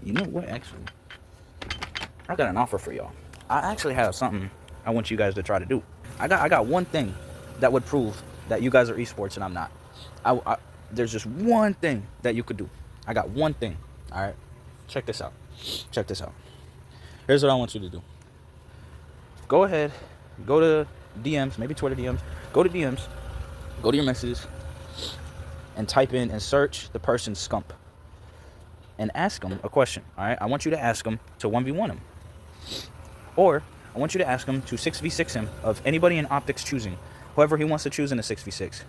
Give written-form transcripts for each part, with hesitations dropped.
You know what, actually? I got an offer for y'all. I actually have something I want you guys to try to do. I got one thing that would prove that you guys are esports and I'm not. There's just one thing that you could do. I got one thing. All right, check this out. Check this out. Here's what I want you to do. Go ahead, go to DMs, maybe Twitter DMs. Go to DMs, go to your messages, and type in and search the person's scump, and ask them a question. All right, I want you to ask them to 1v1 him, or I want you to ask him to 6v6 him of anybody in optics choosing, whoever he wants to choose in a 6v6.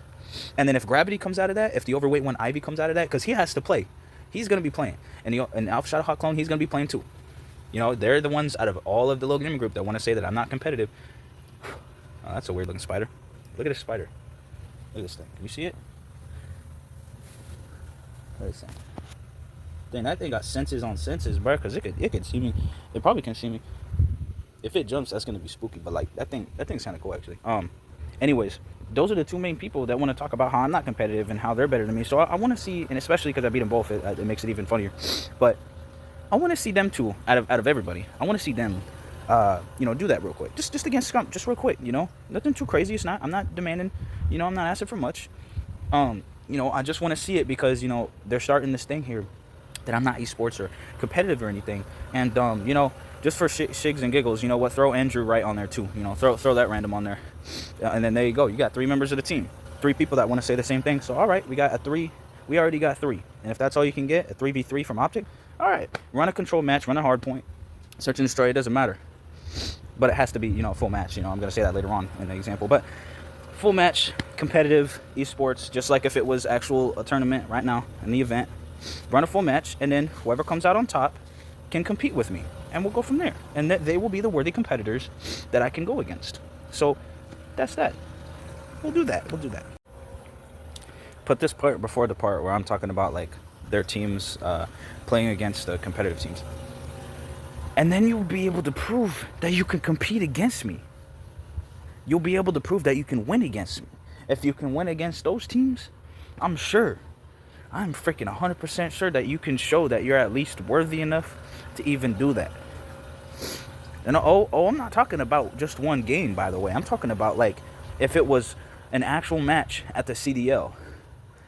And then if Gravity comes out of that, if the overweight one Ivy comes out of that, because he has to play, he's going to be playing. And Alpha Shadow Hot Clone, he's going to be playing too. You know, they're the ones out of all of the low gaming group that want to say that I'm not competitive. Oh, that's a weird looking spider. Look at this spider. Look at this thing. Can you see it? Look at this thing. Dang, that thing got senses on senses, bro, because it could see me. It probably can see me. If it jumps, that's gonna be spooky. But like that thing's kind of cool actually. Anyways, those are the two main people that want to talk about how I'm not competitive and how they're better than me. So I want to see, and especially because I beat them both, it makes it even funnier. But I want to see them two out of everybody. I want to see them, do that real quick. Just against Scump, just real quick. You know, nothing too crazy. It's not. I'm not demanding. You know, I'm not asking for much. I just want to see it because they're starting this thing here that I'm not esports or competitive or anything. And just for shigs and giggles, you know what? Throw Andrew right on there too. Throw that random on there, and then there you go. You got 3 members of the team, 3 people that want to say the same thing. So all right, we got a 3. We already got 3, and if that's all you can get, a 3v3 from Optic. All right, run a control match, run a hard point, search and destroy. It doesn't matter, but it has to be full match. I'm gonna say that later on in the example, but full match, competitive esports, just like if it was a tournament right now in the event. Run a full match, and then whoever comes out on top can compete with me, and we'll go from there. And they will be the worthy competitors that I can go against. So that's that. We'll do that. Put this part before the part where I'm talking about like their teams playing against the competitive teams, and then you'll be able to prove that you can compete against me. You'll be able to prove that you can win against me. If you can win against those teams, I'm freaking 100% sure that you can show that you're at least worthy enough to even do that. And I'm not talking about just one game, by the way. I'm talking about like if it was an actual match at the CDL,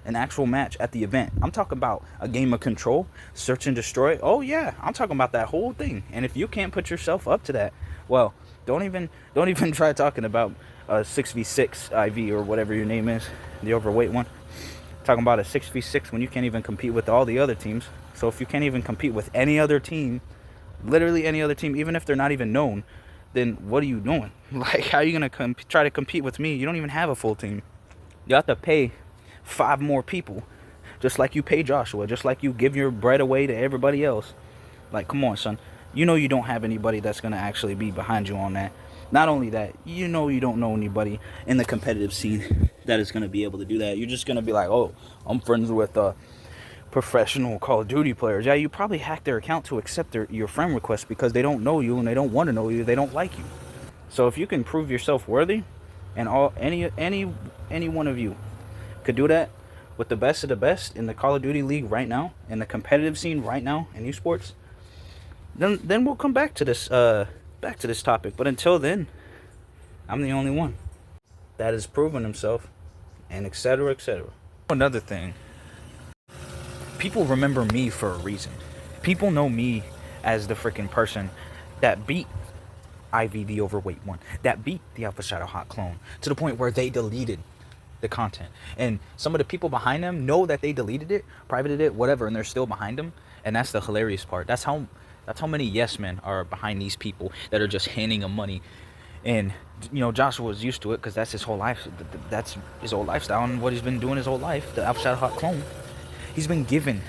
an actual match at the event. I'm talking about a game of control, search and destroy. Oh yeah, I'm talking about that whole thing. And if you can't put yourself up to that, well, don't even try talking about a 6v6 IV or whatever your name is, the overweight one. Talking about a 6v6 when you can't even compete with all the other teams. So if you can't even compete with any other team, literally any other team, even if they're not even known, then what are you doing? Like, how are you gonna try to compete with me? You don't even have a full team. You have to pay 5 more people, just like you pay Joshua, just like you give your bread away to everybody else. Like, come on, son. You don't have anybody that's gonna actually be behind you on that. Not only that, you don't know anybody in the competitive scene that is going to be able to do that. You're just going to be like, oh, I'm friends with professional Call of Duty players. Yeah, you probably hacked their account to accept your friend request because they don't know you and they don't want to know you. They don't like you. So if you can prove yourself worthy, and any one of you could do that with the best of the best in the Call of Duty League right now, in the competitive scene right now in esports, then we'll come back to this topic. But until then, I'm the only one that has proven himself, and etc. Another thing, people remember me for a reason. People know me as the freaking person that beat Ivy, the overweight one, that beat the Alpha Shadow Hot Clone, to the point where they deleted the content. And some of the people behind them know that they deleted it, privated it, whatever, and they're still behind them. And that's the hilarious part. That's how many yes men are behind these people that are just handing them money. And Joshua's used to it because that's his whole life. That's his whole lifestyle and what he's been doing his whole life. The Alpha Shadow Hot Clone, he's been given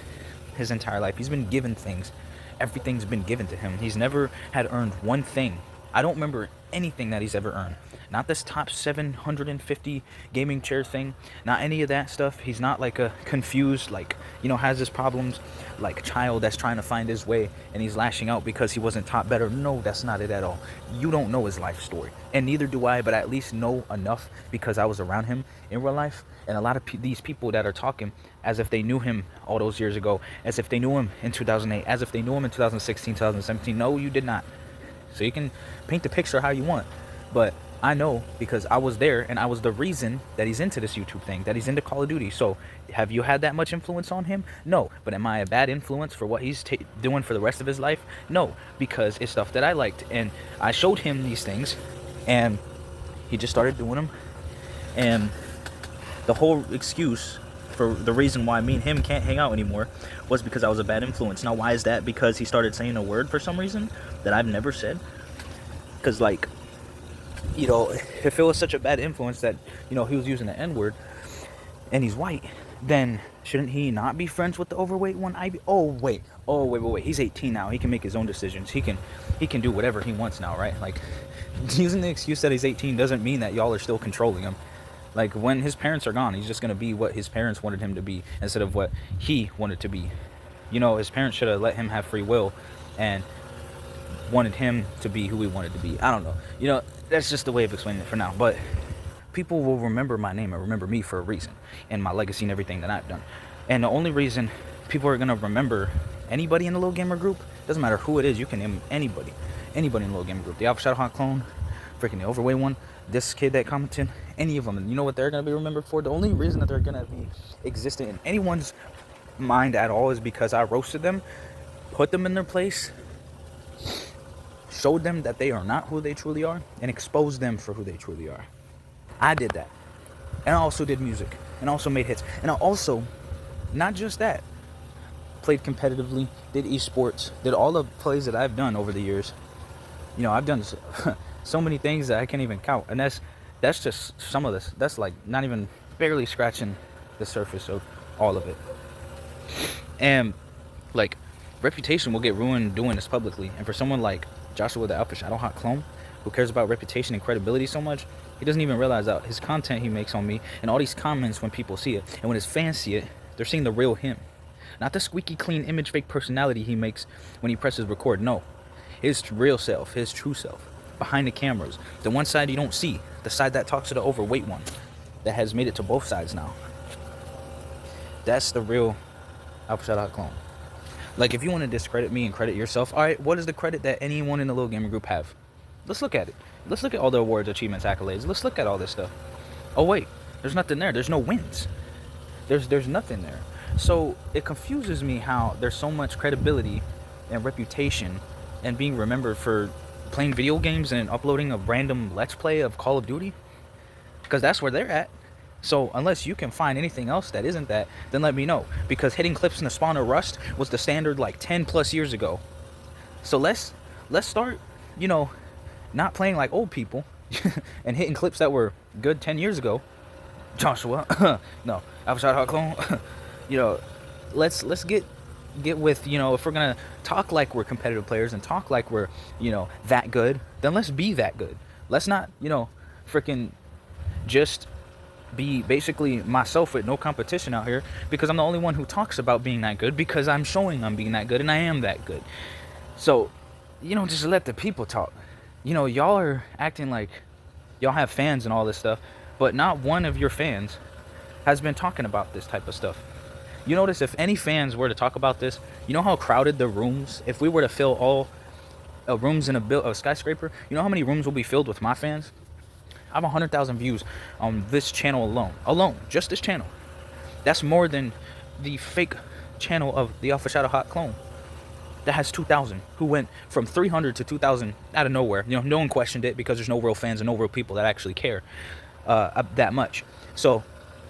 his entire life. He's been given things. Everything's been given to him. He's never had earned one thing I don't remember anything that he's ever earned. Not this top 750 gaming chair thing. Not any of that stuff. He's not like a confused, like, has his problems, like child that's trying to find his way and he's lashing out because he wasn't taught better. No, that's not it at all. You don't know his life story. And neither do I, but I at least know enough because I was around him in real life. And a lot of these people that are talking as if they knew him all those years ago, as if they knew him in 2008, as if they knew him in 2016, 2017. No, you did not. So you can paint the picture how you want, but I know because I was there and I was the reason that he's into this YouTube thing, that he's into Call of Duty. So have you had that much influence on him? No. But am I a bad influence for what he's doing for the rest of his life? No, because it's stuff that I liked and I showed him these things and he just started doing them. And the whole excuse for the reason why me and him can't hang out anymore was because I was a bad influence. Now, why is that? Because he started saying a word for some reason that I've never said. Because, like, if it was such a bad influence that, he was using the N-word and he's white, then shouldn't he not be friends with the overweight one? Oh, wait. He's 18 now. He can make his own decisions. He can do whatever he wants now, right? Like, using the excuse that he's 18 doesn't mean that y'all are still controlling him. Like, when his parents are gone, he's just going to be what his parents wanted him to be instead of what he wanted to be. His parents should have let him have free will and wanted him to be who he wanted to be. I don't know. That's just the way of explaining it for now. But people will remember my name and remember me for a reason and my legacy and everything that I've done. And the only reason people are going to remember anybody in the Little Gamer group, doesn't matter who it is, you can name anybody in the Little Gamer group. The Alpha Shadow Hot clone, freaking the overweight one, this kid that commented, any of them. And you know what they're going to be remembered for? The only reason that they're going to be existing in anyone's mind at all is because I roasted them, put them in their place, showed them that they are not who they truly are, and exposed them for who they truly are. I did that. And I also did music, and I also made hits. And I also, not just that, played competitively, did esports, did all the plays that I've done over the years. I've done so many things that I can't even count. And that's just some of this. That's like not even barely scratching the surface of all of it. And like, reputation will get ruined doing this publicly. And for someone like Joshua the Alpha Shadow Hot clone, who cares about reputation and credibility so much, he doesn't even realize that his content he makes on me and all these comments, when people see it and when his fans see it, they're seeing the real him, not the squeaky clean image fake personality he makes when he presses record. No, his real self, his true self, behind the cameras, the one side you don't see, the side that talks to the overweight one that has made it to both sides now. That's the real Alpha Shadow Hot clone. Like, if you want to discredit me and credit yourself, all right, what is the credit that anyone in the Little Gamer group have? Let's look at it. Let's look at all the awards, achievements, accolades. Let's look at all this stuff. Oh, wait, there's nothing there. There's no wins. There's nothing there. So it confuses me how there's so much credibility and reputation and being remembered for playing video games and uploading a random Let's Play of Call of Duty. Because that's where they're at. So unless you can find anything else that isn't that, then let me know. Because hitting clips in the spawn or rust was the standard like 10 plus years ago. So let's start, not playing like old people and hitting clips that were good 10 years ago. Joshua, no, Alpha Shadow Hot clone. Let's get with, if we're gonna talk like we're competitive players and talk like we're, that good, then let's be that good. Let's not, freaking just be basically myself with no competition out here, because I'm the only one who talks about being that good, because I'm showing I'm being that good and I am that good. So, just let the people talk. Y'all are acting like y'all have fans and all this stuff, but not one of your fans has been talking about this type of stuff. You notice if any fans were to talk about this, you know how crowded the rooms, if we were to fill all rooms in a skyscraper, you know how many rooms will be filled with my fans? I have 100,000 views on this channel alone, just this channel. That's more than the fake channel of the Alpha Shadow Hot clone that has 2,000, who went from 300 to 2,000 out of nowhere. No one questioned it because there's no real fans and no real people that actually care that much. So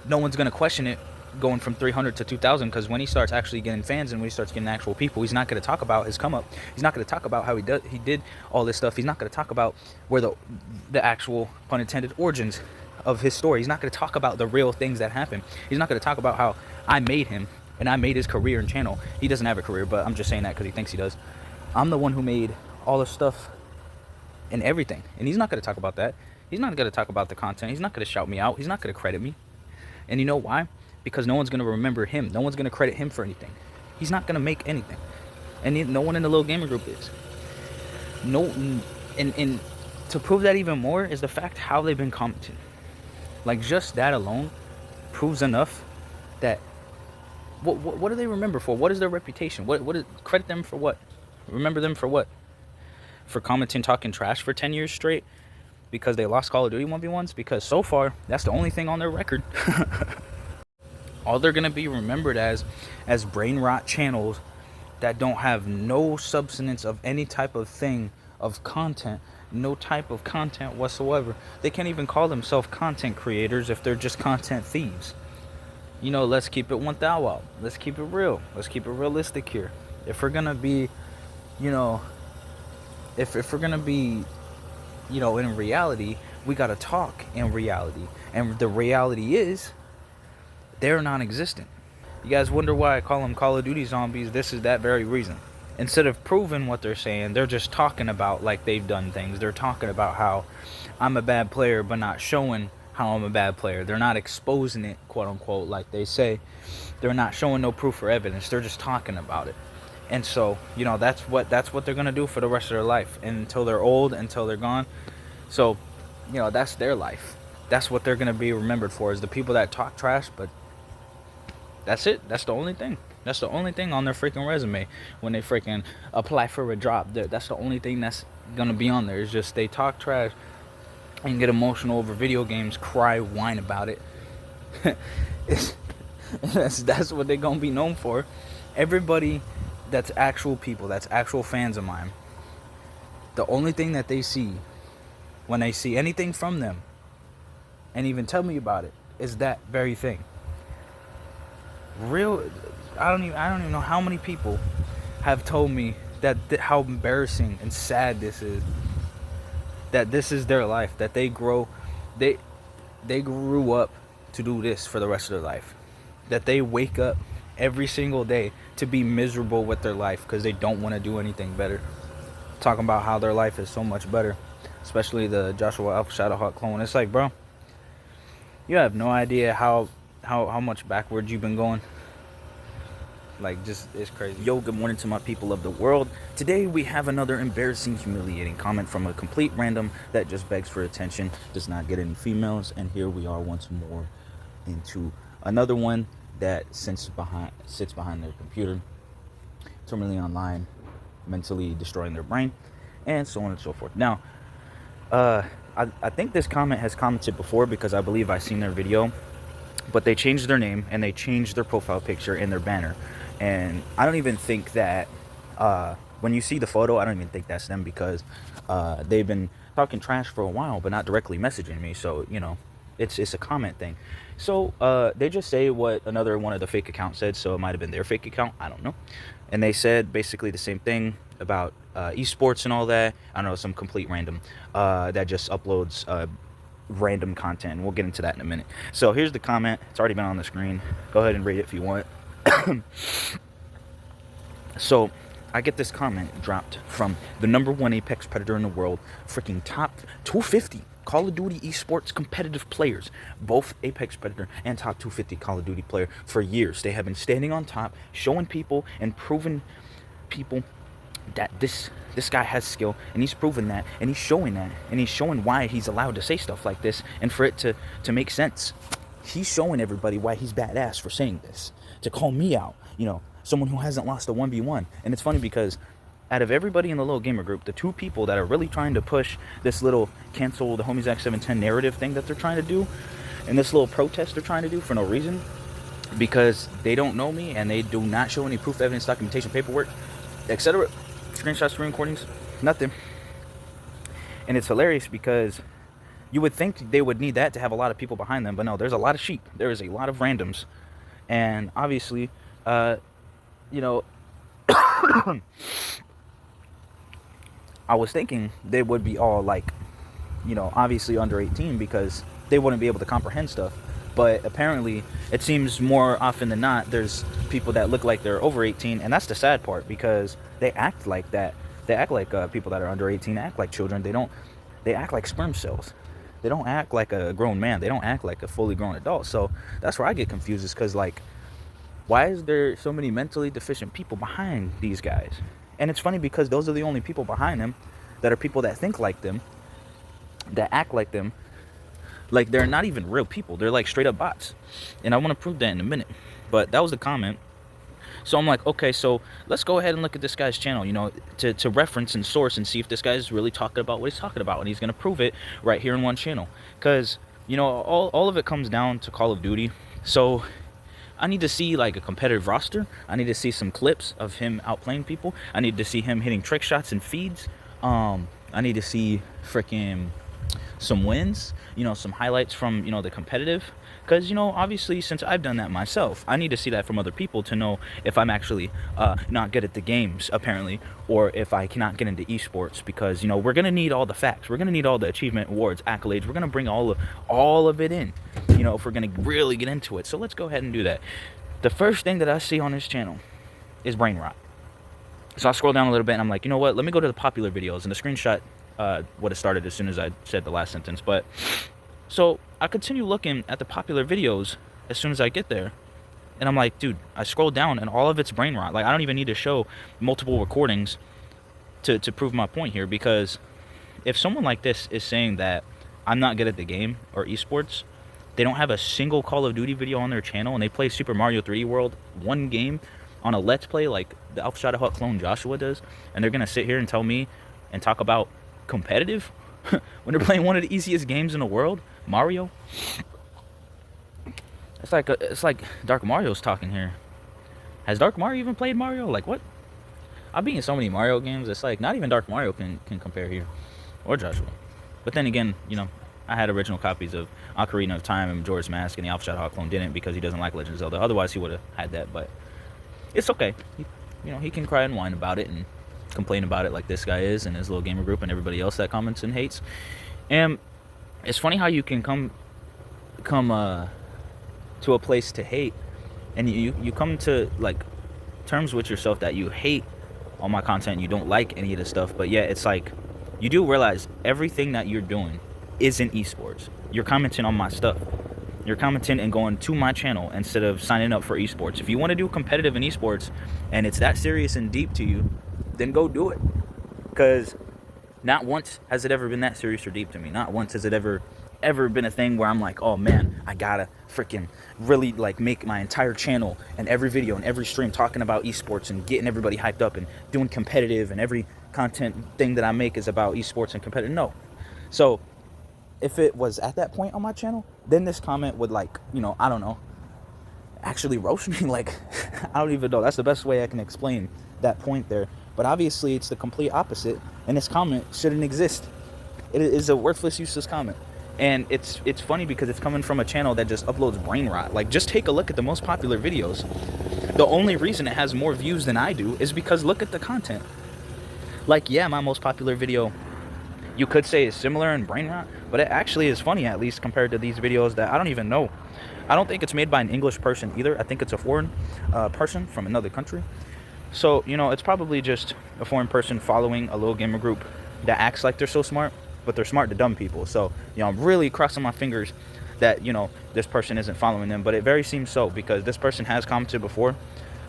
no one's gonna question it going from 300 to 2,000, because when he starts actually getting fans and when he starts getting actual people, he's not going to talk about his come up. He's not going to talk about how he did all this stuff. He's not going to talk about where the actual, pun intended, origins of his story. He's not going to talk about the real things that happened. He's not going to talk about how I made him and I made his career and channel. He doesn't have a career, but I'm just saying that because he thinks he does. I'm the one who made all the stuff in everything. And he's not going to talk about that. He's not going to talk about the content. He's not going to shout me out. He's not going to credit me. And you know why? Because no one's going to remember him. No one's going to credit him for anything. He's not going to make anything. And no one in the little gamer group is. No, and to prove that even more is the fact how they've been commenting. Like, just that alone proves enough that what do they remember for? What is their reputation? What is, credit them for what? Remember them for what? For commenting, talking trash for 10 years straight because they lost Call of Duty 1v1s? Because so far, that's the only thing on their record. All they're going to be remembered as brain rot channels that don't have no substance of any type of thing, of content, no type of content whatsoever. They can't even call themselves content creators if they're just content thieves. You know, let's keep it 1,000. Let's keep it real. Let's keep it realistic here. If we're going to be, you know, if we're going to be, you know, in reality, we got to talk in reality. And the reality is, they're non-existent. You guys wonder why I call them Call of Duty zombies? This is that very reason. Instead of proving what they're saying, they're just talking about like they've done things. They're talking about how I'm a bad player, but not showing how I'm a bad player. They're not exposing it, quote unquote, like they say. They're not showing no proof or evidence. They're just talking about it. And so, you know, that's what they're gonna do for the rest of their life, and until they're old, until they're gone. So, you know, that's their life. That's what they're gonna be remembered for, is the people that talk trash. But that's it. That's the only thing. That's the only thing on their freaking resume when they freaking apply for a job. That's the only thing that's gonna be on there. Is just they talk trash and get emotional over video games, cry, whine about it. That's what they're gonna be known for. Everybody that's actual people, that's actual fans of mine, the only thing that they see when they see anything from them and even tell me about it is that very thing. I don't even know how many people have told me that how embarrassing and sad this is, that this is their life, that they grew up to do this for the rest of their life, that they wake up every single day to be miserable with their life because they don't want to do anything better, talking about how their life is so much better, especially the Joshua Alpha Shadowhawk clone. It's like, bro, you have no idea how much backwards you've been going. Like, just, it's crazy. Yo, good morning to my people of the world. Today we have another embarrassing, humiliating comment from a complete random that just begs for attention, does not get any females, and here we are once more into another one that sits behind their computer, terminally online, mentally destroying their brain, and so on and so forth. Now, I think this comment has commented before because I believe I've seen their video, but they changed their name and they changed their profile picture and their banner. And I don't even think that, when you see the photo, I don't even think that's them, because they've been talking trash for a while, but not directly messaging me. So, you know, it's a comment thing. So they just say what another one of the fake accounts said, so it might have been their fake account, I don't know. And they said basically the same thing about esports and all that. I don't know, some complete random that just uploads random content, and we'll get into that in a minute. So here's the comment. It's already been on the screen. Go ahead and read it if you want. So I get this comment dropped from the #1 Apex Predator in the world, freaking top 250 Call of Duty esports competitive players, both Apex Predator and top 250 Call of Duty player for years. They have been standing on top, showing people and proving people that this guy has skill, and he's proven that, and he's showing that, and he's showing why he's allowed to say stuff like this, and for it to make sense. He's showing everybody why he's badass for saying this, to call me out, you know, someone who hasn't lost a 1v1. And it's funny because out of everybody in the little gamer group, the two people that are really trying to push this little cancel the homies X710 narrative thing that they're trying to do, and this little protest they're trying to do for no reason, because they don't know me and they do not show any proof, evidence, documentation, paperwork, etc., screenshots, screen recordings, nothing. And it's hilarious because you would think they would need that to have a lot of people behind them, but no, there's a lot of sheep. There is a lot of randoms. And obviously, you know, I was thinking they would be all like, you know, obviously under 18, because they wouldn't be able to comprehend stuff. But apparently, it seems more often than not, there's people that look like they're over 18, and that's the sad part, because they act like that They act like people that are under 18 act like children. They act like sperm cells. They don't act like a grown man. They don't act like a fully grown adult. So that's where I get confused, is because, like, why is there so many mentally deficient people behind these guys? And it's funny because those are the only people behind them that are people that think like them, that act like them. Like, they're not even real people. They're like straight up bots. And I want to prove that in a minute. But that was the comment. So I'm like, okay, so let's go ahead and look at this guy's channel, you know, to reference and source and see if this guy's really talking about what he's talking about. And he's going to prove it right here in one channel. Because, you know, all of it comes down to Call of Duty. So I need to see, like, a competitive roster. I need to see some clips of him outplaying people. I need to see him hitting trick shots and feeds. I need to see freaking some wins, you know, some highlights from, you know, the competitive. Because, you know, obviously, since I've done that myself, I need to see that from other people to know if I'm actually not good at the games, apparently, or if I cannot get into esports. Because, you know, we're going to need all the facts. We're going to need all the achievement awards, accolades. We're going to bring all of it in, you know, if we're going to really get into it. So let's go ahead and do that. The first thing that I see on this channel is brain rot. So I scroll down a little bit, and I'm like, you know what? Let me go to the popular videos. And the screenshot would have started as soon as I said the last sentence. But so I continue looking at the popular videos as soon as I get there. And I'm like, dude, I scroll down, and all of it's brain rot. Like, I don't even need to show multiple recordings to prove my point here. Because if someone like this is saying that I'm not good at the game or esports, they don't have a single Call of Duty video on their channel, and they play Super Mario 3D World one game on a Let's Play like the Alpha Shoutout clone Joshua does, and they're going to sit here and tell me and talk about competitive when they're playing one of the easiest games in the world, Mario. It's like Dark Mario's talking here. Has Dark Mario even played Mario? Like, what? I've been in so many Mario games, it's like not even Dark Mario can compare here, or Joshua. But then again, you know, I had original copies of Ocarina of Time and Majora's Mask, and the Alpha Shoutout clone didn't, because he doesn't like Legend of Zelda. Otherwise, he would have had that. But it's okay. You know, he can cry and whine about it and complain about it like this guy is and his little gamer group and everybody else that comments and hates. And it's funny how you can come to a place to hate, and you come to, like, terms with yourself that you hate all my content, you don't like any of this stuff, but yeah, it's like you do realize everything that you're doing isn't esports. You're commenting on my stuff. You're commenting and going to my channel instead of signing up for esports. If you want to do competitive in esports and it's that serious and deep to you, then go do it. Because not once has it ever been that serious or deep to me. Not once has it ever been a thing where I'm like, oh man, I gotta freaking really, like, make my entire channel and every video and every stream talking about esports and getting everybody hyped up and doing competitive, and every content thing that I make is about esports and competitive. No. So if it was at that point on my channel, then this comment would, like, you know, I don't know, actually roast me. Like, I don't even know. That's the best way I can explain that point there. But obviously it's the complete opposite, and this comment shouldn't exist. It is a worthless, useless comment. And it's funny because it's coming from a channel that just uploads brain rot. Like, just take a look at the most popular videos. The only reason it has more views than I do is because look at the content. Like, yeah, my most popular video, you could say, is similar in brain rot, but it actually is funny, at least compared to these videos that I don't even know. I don't think it's made by an English person either. I think it's a foreign person from another country. So, you know, it's probably just a foreign person following a little gamer group that acts like they're so smart, but they're smart to dumb people. So, you know, I'm really crossing my fingers that, you know, this person isn't following them, but it very seems so, because this person has commented before,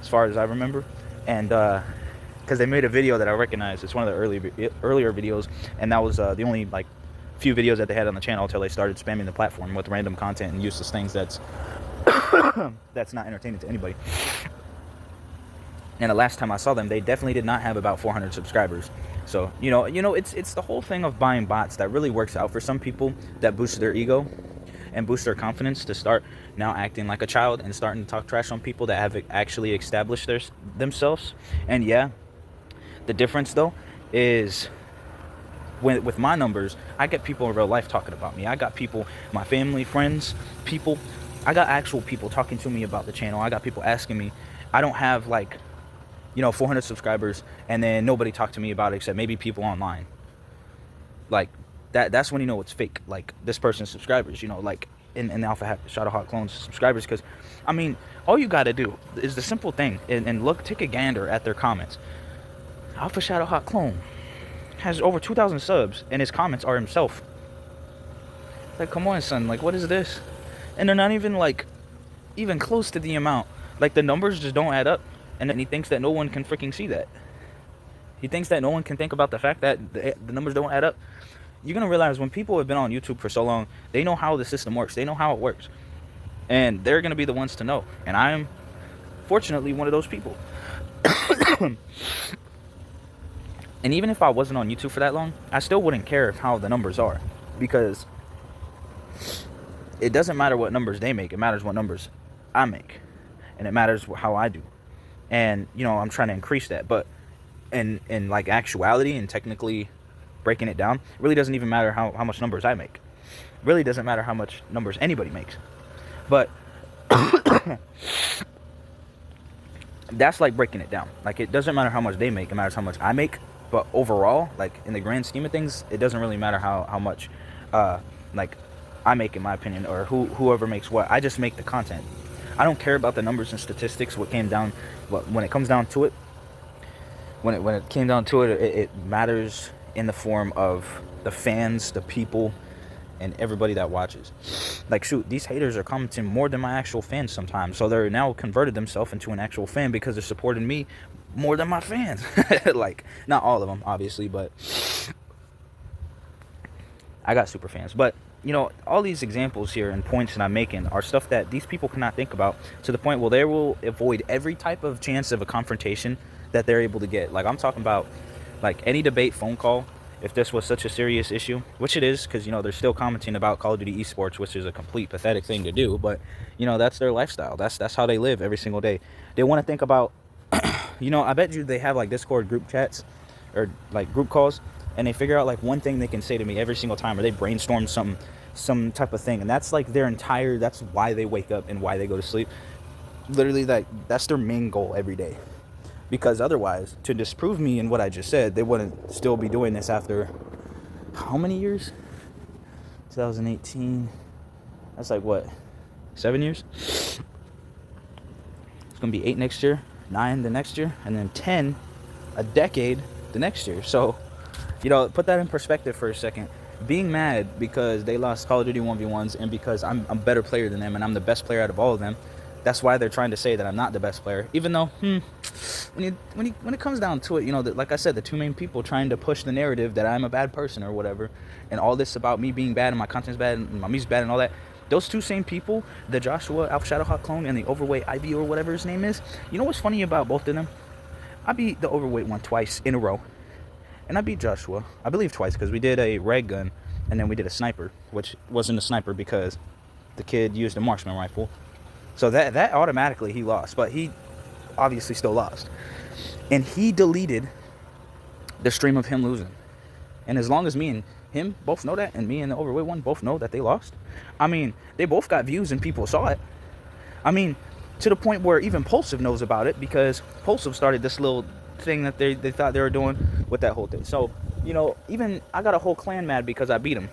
as far as I remember, and because they made a video that I recognize. It's one of the earlier videos, and that was the only, like, few videos that they had on the channel until they started spamming the platform with random content and useless things that's that's not entertaining to anybody. And the last time I saw them, they definitely did not have about 400 subscribers. So, you know, it's the whole thing of buying bots that really works out for some people, that boosts their ego and boosts their confidence to start now acting like a child and starting to talk trash on people that have actually established themselves. And yeah, the difference though is with my numbers, I get people in real life talking about me. I got people, my family, friends, people. I got actual people talking to me about the channel. I got people asking me. I don't have, like, you know, 400 subscribers and then nobody talked to me about it except maybe people online. Like, that's when you know it's fake. Like, this person's subscribers, you know, like in the Alpha Shoutout clones subscribers. Because, I mean, all you got to do is the simple thing and look, take a gander at their comments. Alpha Shadow Hot Clone has over 2,000 subs, and his comments are himself. Like, come on, son. Like, what is this? And they're not even, like, even close to the amount. Like, the numbers just don't add up. And then he thinks that no one can freaking see that. He thinks that no one can think about the fact that the numbers don't add up. You're going to realize when people have been on YouTube for so long, they know how the system works. They know how it works. And they're going to be the ones to know. And I'm, fortunately, one of those people. And even if I wasn't on YouTube for that long, I still wouldn't care how the numbers are. Because it doesn't matter what numbers they make. It matters what numbers I make. And it matters how I do. And, you know, I'm trying to increase that. But in like actuality and technically breaking it down, it really doesn't even matter how much numbers I make. It really doesn't matter how much numbers anybody makes. But that's like breaking it down. Like, it doesn't matter how much they make. It matters how much I make. But overall, like, in the grand scheme of things, it doesn't really matter how much, like, I make, in my opinion, or whoever makes what. I just make the content. I don't care about the numbers and statistics. When it comes down to it, when it came down to it, it matters in the form of the fans, the people, and everybody that watches. Like, shoot, these haters are commenting more than my actual fans sometimes. So they're now converted themselves into an actual fan because they're supporting me more than my fans. Like, not all of them, obviously, but I got super fans. But, you know, all these examples here and points that I'm making are stuff that these people cannot think about, to the point where they will avoid every type of chance of a confrontation that they're able to get. Like, I'm talking about, like, any debate phone call, if this was such a serious issue, which it is, because, you know, they're still commenting about Call of Duty esports, which is a complete pathetic thing to do, but, you know, that's their lifestyle. That's how they live every single day. They want to think about, you know, I bet you they have, like, Discord group chats, or, like, group calls, and they figure out, like, one thing they can say to me every single time, or they brainstorm some type of thing, and that's, like, that's why they wake up and why they go to sleep. Literally, that's their main goal every day. Because otherwise, to disprove me in what I just said, they wouldn't still be doing this after how many years? 2018. That's like, what, 7 years? It's going to be 8 next year, 9 the next year, and then 10, a decade the next year. So, you know, put that in perspective for a second. Being mad because they lost Call of Duty 1v1s and because I'm a better player than them and I'm the best player out of all of them, that's why they're trying to say that I'm not the best player. Even though, when it comes down to it, you know, like I said, the two main people trying to push the narrative that I'm a bad person or whatever, and all this about me being bad and my content's bad and my music's bad and all that, those two same people, the Joshua Alpha Shadow Hot Clone and the overweight IB or whatever his name is, you know what's funny about both of them? I beat the overweight one twice in a row. And I beat Joshua, I believe twice, because we did a ray gun and then we did a sniper, which wasn't a sniper because the kid used a marksman rifle. So that automatically he lost, but he obviously still lost. And he deleted the stream of him losing. And as long as me and him both know that, and me and the overweight one both know that they lost, I mean, they both got views and people saw it. I mean, to the point where even Pulsive knows about it, because Pulsive started this little thing that they thought they were doing with that whole thing. So, you know, even I got a whole clan mad because I beat him,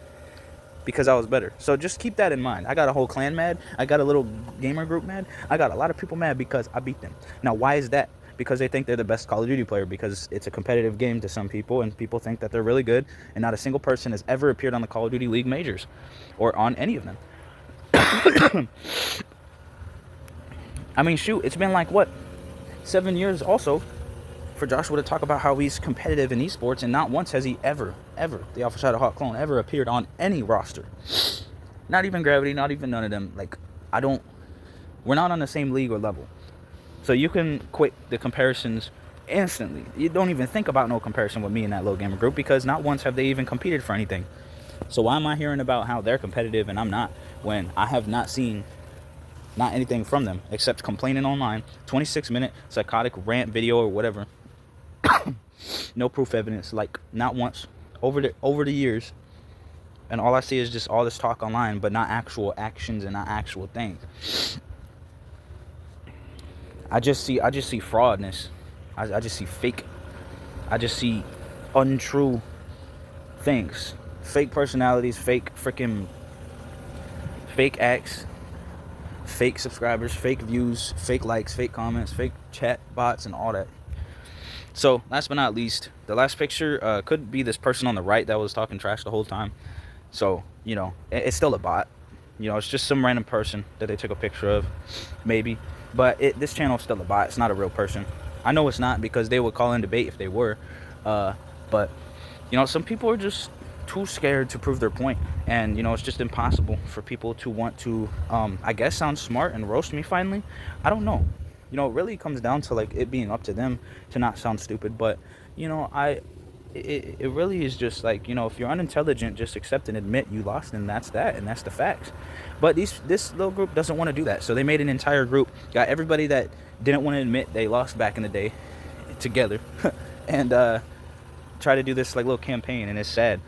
because I was better. So just keep that in mind. I got a whole clan mad. I got a little gamer group mad. I got a lot of people mad because I beat them. Now, why is that? Because they think they're the best Call of Duty player, because it's a competitive game to some people, and people think that they're really good, and not a single person has ever appeared on the Call of Duty League majors or on any of them. I mean, shoot, it's been like, what, 7 years also for Joshua to talk about how he's competitive in esports, and not once has he ever, the Alpha Shadow Hot Clone, ever appeared on any roster. Not even Gravity, not even none of them. Like, we're not on the same league or level. So you can quit the comparisons instantly. You don't even think about no comparison with me in that low gamer group, because not once have they even competed for anything. So why am I hearing about how they're competitive and I'm not, when I have not seen anything from them except complaining online, 26-minute psychotic rant video or whatever. No proof evidence, like, not once over the years, and all I see is just all this talk online, but not actual actions and not actual things. I just see fraudness. I just see fake. I just see untrue things, fake personalities, fake acts, fake subscribers, fake views, fake likes, fake comments, fake chat bots, and all that. So last but not least, the last picture could be this person on the right that was talking trash the whole time. So, you know, it's still a bot. You know, it's just some random person that they took a picture of, maybe. But this channel is still a bot. It's not a real person. I know it's not, because they would call in debate if they were. But, you know, some people are just too scared to prove their point. And, you know, it's just impossible for people to want to, I guess, sound smart and roast me finally. I don't know. You know, it really comes down to, like, it being up to them to not sound stupid. But, you know, it really is just like, you know, if you're unintelligent, just accept and admit you lost, and that's that, and that's the facts. But this little group doesn't want to do that, so they made an entire group, got everybody that didn't want to admit they lost back in the day together, and try to do this like little campaign, and it's sad.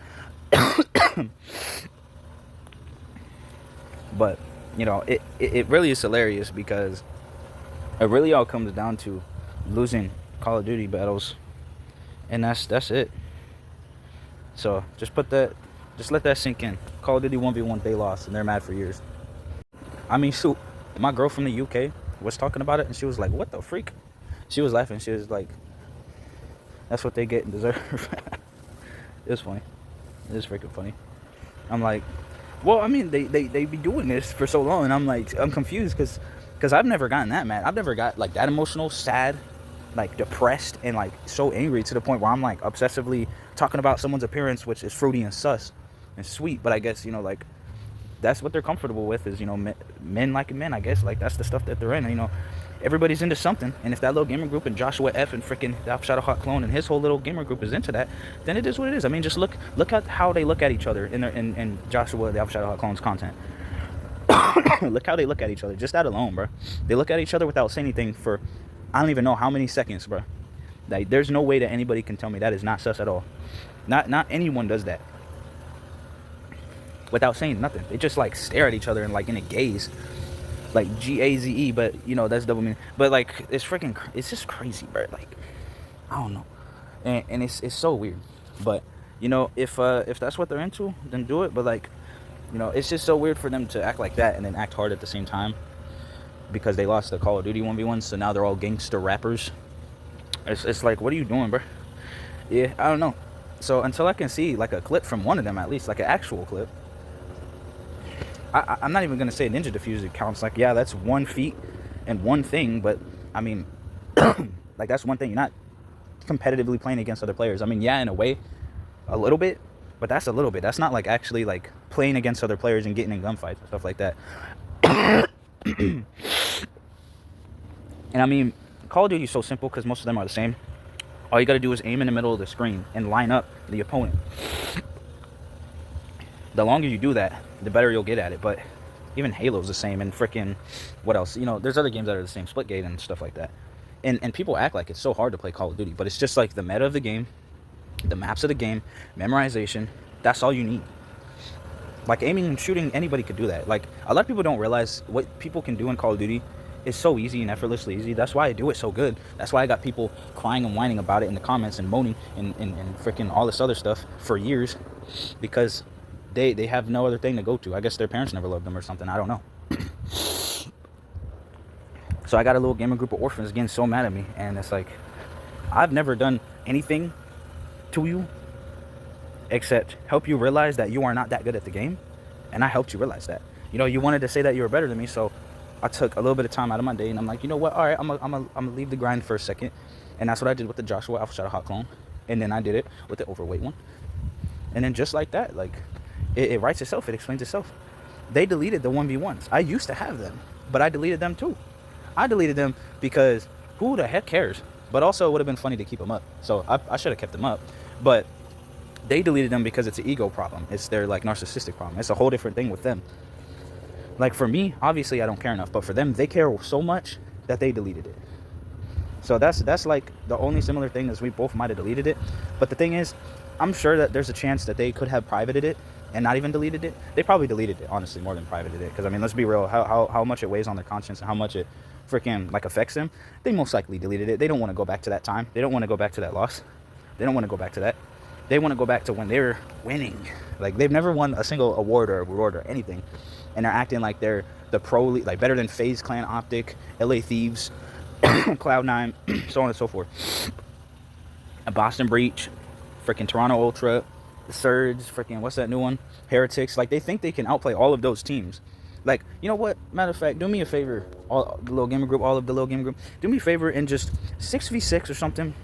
But, you know, it really is hilarious, because it really all comes down to losing Call of Duty battles. And that's it. So just let that sink in. Call of Duty 1v1, they lost, and they're mad for years. I mean, shoot, my girl from the UK was talking about it, and she was like, what the freak? She was laughing. She was like, that's what they get and deserve. It was funny. It was freaking funny. I'm like, well, I mean, they be doing this for so long, and I'm like, I'm confused, because I've never gotten that mad. I've never got like that emotional, sad, like depressed, and like so angry to the point where I'm like obsessively talking about someone's appearance, which is fruity and sus and sweet. But I guess, you know, like, that's what they're comfortable with, is, you know, men liking men. I guess, like, that's the stuff that they're in. You know, everybody's into something, and if that little gamer group and Joshua F and freaking Shadowhawk Clone and his whole little gamer group is into that, then it is what it is. I mean, just look at how they look at each other in Joshua the Shadowhawk Clone's content. Look how they look at each other. Just that alone, bro. They look at each other without saying anything for I don't even know how many seconds, bro. Like, there's no way that anybody can tell me that is not sus at all. Not anyone does that without saying nothing. They just like stare at each other and like in a gaze, like GAZE. But, you know, that's double meaning. But like, it's just crazy, bro. Like, I don't know, and it's so weird. But, you know, if that's what they're into, then do it. But, like, you know, it's just so weird for them to act like that and then act hard at the same time, because they lost the Call of Duty 1v1, so now they're all gangster rappers. It's like, what are you doing, bro? Yeah, I don't know. So until I can see like a clip from one of them, at least like an actual clip, I'm not even gonna say Ninja Diffuser counts. Like, yeah, that's 1 feat and one thing, but I mean, like, that's one thing. You're not competitively playing against other players. I mean, yeah, in a way, a little bit, but that's a little bit. That's not like actually like playing against other players and getting in gunfights and stuff like that. And I mean, Call of Duty is so simple because most of them are the same. All you got to do is aim in the middle of the screen and line up the opponent. The longer you do that, the better you'll get at it. But even Halo's the same, and freaking, what else? You know, there's other games that are the same, Splitgate and stuff like that. And people act like it's so hard to play Call of Duty, but it's just like the meta of the game, the maps of the game, memorization. That's all you need. Like, aiming and shooting, anybody could do that. Like, a lot of people don't realize what people can do in Call of Duty is so easy and effortlessly easy. That's why I do it so good. That's why I got people crying and whining about it in the comments and moaning and freaking all this other stuff for years, because they have no other thing to go to. I guess their parents never loved them or something. I don't know. So I got a little gamer group of orphans getting so mad at me, and it's like, I've never done anything to you except help you realize that you are not that good at the game, and I helped you realize that. You know, you wanted to say that you were better than me, so I took a little bit of time out of my day, and I'm like, you know what? All right, I'm gonna leave the grind for a second, and that's what I did with the Joshua Alpha Shadowhawk Clone, and then I did it with the overweight one, and then just like that, like, it writes itself. It explains itself. They deleted the 1v1s. I used to have them, but I deleted them too. I deleted them because who the heck cares? But also, it would have been funny to keep them up, so I should have kept them up. But they deleted them because it's an ego problem. It's their like narcissistic problem. It's a whole different thing with them. Like, for me, obviously I don't care enough, but for them, they care so much that they deleted it. So that's like the only similar thing, is we both might have deleted it. But the thing is, I'm sure that there's a chance that they could have privated it and not even deleted it. They probably deleted it, honestly, more than privated it. Because, I mean, let's be real, how much it weighs on their conscience and how much it freaking like affects them. They most likely deleted it. They don't want to go back to that time. They don't want to go back to that loss. They don't want to go back to that. They want to go back to when they were winning. Like, they've never won a single award or reward or anything, and they're acting like they're the pro, like better than FaZe Clan, Optic, LA Thieves, Cloud9, so on and so forth. Boston Breach, freaking Toronto Ultra, the Surge, freaking what's that new one? Heretics. Like, they think they can outplay all of those teams. Like, you know what? Matter of fact, do me a favor, all of the little gamer group, do me a favor and just 6v6 or something,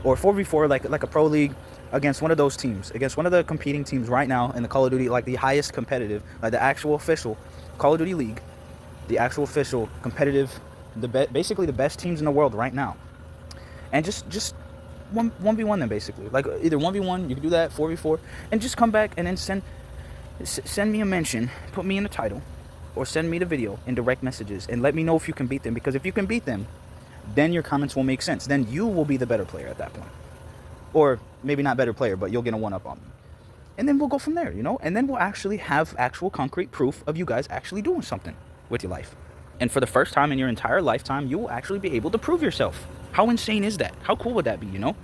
or 4v4, like a pro league against one of those teams, against one of the competing teams right now in the Call of Duty, like the highest competitive, like the actual official Call of Duty league, the actual official competitive, basically the best teams in the world right now, and just 1v1 them, basically. Like, either 1v1, you can do that, 4v4, and just come back and then send me a mention, put me in the title, or send me the video in direct messages and let me know if you can beat them. Because if you can beat them, then your comments will make sense. Then you will be the better player at that point. Or maybe not better player, but you'll get a one-up on me. And then we'll go from there, you know? And then we'll actually have actual concrete proof of you guys actually doing something with your life. And for the first time in your entire lifetime, you will actually be able to prove yourself. How insane is that? How cool would that be, you know?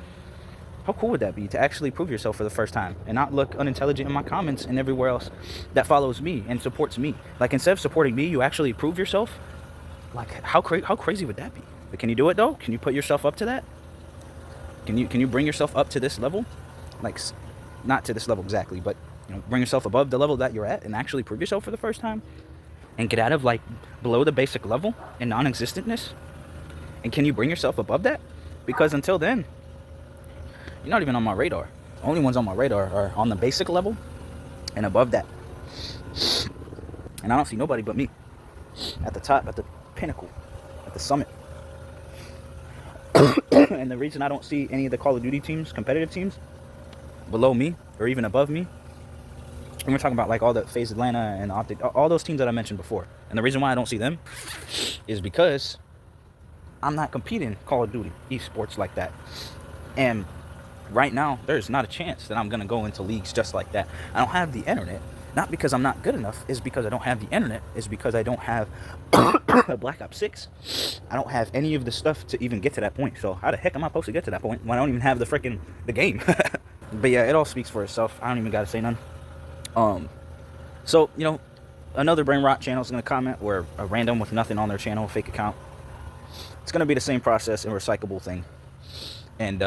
How cool would that be to actually prove yourself for the first time and not look unintelligent in my comments and everywhere else that follows me and supports me? Like, instead of supporting me, you actually prove yourself? Like, how crazy would that be? But can you do it, though? Can you put yourself up to that? Can you bring yourself up to this level? Like, not to this level exactly, but, you know, bring yourself above the level that you're at and actually prove yourself for the first time? And get out of, like, below the basic level and non-existentness? And can you bring yourself above that? Because until then, you're not even on my radar. The only ones on my radar are on the basic level and above that. And I don't see nobody but me at the top, at the pinnacle, at the summit. And the reason I don't see any of the Call of Duty teams, competitive teams, below me or even above me, and we're talking about like all the FaZe Atlanta and Optic, all those teams that I mentioned before. And the reason why I don't see them is because I'm not competing Call of Duty esports like that. And right now, there's not a chance that I'm going to go into leagues just like that. I don't have the internet. Not because I'm not good enough. It's because I don't have the internet. It's because I don't have Black Ops 6. I don't have any of the stuff to even get to that point. So how the heck am I supposed to get to that point when I don't even have the game? But yeah, it all speaks for itself. I don't even got to say none. So, you know, another brain rot channel is going to comment where a random with nothing on their channel, fake account. It's going to be the same process and recyclable thing. And,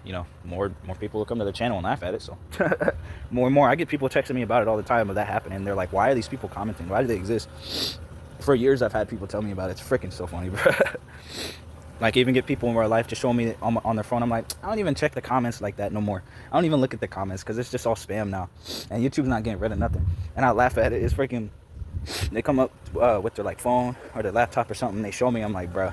you know, more people will come to the channel and laugh at it, so. more and more. I get people texting me about it all the time of that happening. They're like, why are these people commenting? Why do they exist? For years, I've had people tell me about it. It's freaking so funny, bro. Like, even get people in real life to show me on their phone. I'm like, I don't even check the comments like that no more. I don't even look at the comments because it's just all spam now. And YouTube's not getting rid of nothing. And I laugh at it. It's freaking, they come up with their, like, phone or their laptop or something. They show me. I'm like, bro,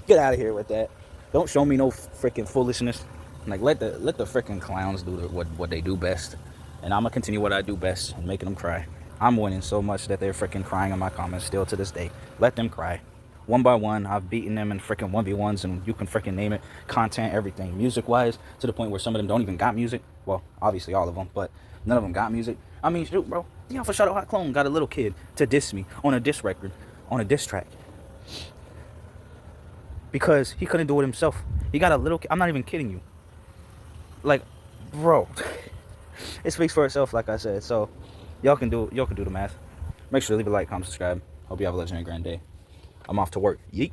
get out of here with that. Don't show me no freaking foolishness. Like, let the freaking clowns do what they do best. And I'm going to continue what I do best and making them cry. I'm winning so much that they're freaking crying in my comments still to this day. Let them cry. One by one, I've beaten them in freaking 1v1s, and you can freaking name it. Content, everything. Music-wise, to the point where some of them don't even got music. Well, obviously all of them, but none of them got music. I mean, shoot, bro. The Alpha Shadow Hot Clone got a little kid to diss me on a diss record, on a diss track. Because he couldn't do it himself. He got a little kid. I'm not even kidding you. Like, bro. It speaks for itself, like I said. So, y'all can do the math. Make sure to leave a like, comment, subscribe. Hope you have a legendary grand day. I'm off to work. Yeet.